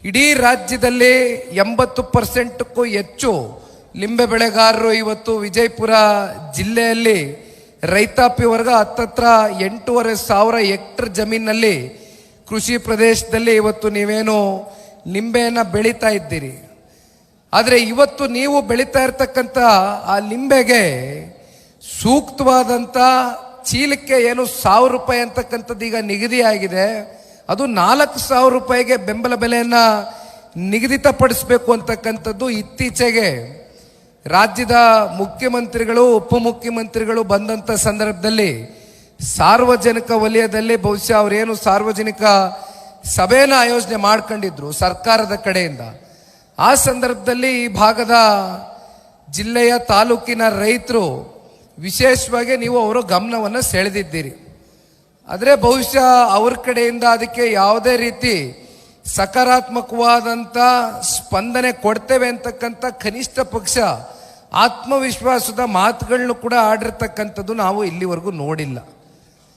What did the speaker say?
ಇಡೀ ರಾಜ್ಯದಲ್ಲಿ 80%ಕ್ಕೂ ಹೆಚ್ಚು ಲಿಂಬೆ ಬೆಳೆಗಾರರು ಇವತ್ತು ವಿಜಯಪುರ ಜಿಲ್ಲೆಯಲ್ಲಿ ರೈತಾಪಿ ವರ್ಗ ಹತ್ತತ್ರ 8,500 ಹೆಕ್ಟರ್ ಜಮೀನಲ್ಲಿ ಕೃಷಿ ಪ್ರದೇಶದಲ್ಲಿ ಇವತ್ತು ನೀವೇನು ಲಿಂಬೆಯನ್ನು ಬೆಳೀತಾ ಇದ್ದೀರಿ. ಆದರೆ ಇವತ್ತು ನೀವು ಬೆಳೀತಾ ಇರ್ತಕ್ಕಂಥ ಆ ಲಿಂಬೆಗೆ ಸೂಕ್ತವಾದಂಥ ಚೀಲಕ್ಕೆ ಏನು 1,000 ರೂಪಾಯಿ ಅಂತಕ್ಕಂಥದ್ದು ಈಗ ನಿಗದಿಯಾಗಿದೆ. ಅದು 4,000 ರೂಪಾಯಿಗೆ ಬೆಂಬಲ ಬೆಲೆಯನ್ನು ನಿಗದಿತಪಡಿಸಬೇಕು ಅಂತಕ್ಕಂಥದ್ದು ಇತ್ತೀಚೆಗೆ ರಾಜ್ಯದ ಮುಖ್ಯಮಂತ್ರಿಗಳು ಉಪಮುಖ್ಯಮಂತ್ರಿಗಳು ಬಂದಂಥ ಸಂದರ್ಭದಲ್ಲಿ ಸಾರ್ವಜನಿಕ ವಲಯದಲ್ಲಿ ಬಹುಶಃ ಅವರೇನು ಸಾರ್ವಜನಿಕ ಸಭೆಯನ್ನು ಆಯೋಜನೆ ಮಾಡ್ಕೊಂಡಿದ್ರು ಸರ್ಕಾರದ ಕಡೆಯಿಂದ. ಆ ಸಂದರ್ಭದಲ್ಲಿ ಈ ಭಾಗದ ಜಿಲ್ಲೆಯ ತಾಲೂಕಿನ ರೈತರು ವಿಶೇಷವಾಗಿ ನೀವು ಅವರ ಗಮನವನ್ನು ಸೆಳೆದಿದ್ದೀರಿ. ಆದರೆ ಬಹುಶಃ ಅವ್ರ ಕಡೆಯಿಂದ ಅದಕ್ಕೆ ಯಾವುದೇ ರೀತಿ ಸಕಾರಾತ್ಮಕವಾದಂಥ ಸ್ಪಂದನೆ ಕೊಡ್ತೇವೆ ಅಂತಕ್ಕಂಥ ಕನಿಷ್ಠ ಪಕ್ಷ ಆತ್ಮವಿಶ್ವಾಸದ ಮಾತುಗಳನ್ನು ಕೂಡ ಆಡಿರ್ತಕ್ಕಂಥದ್ದು ನಾವು ಇಲ್ಲಿವರೆಗೂ ನೋಡಿಲ್ಲ.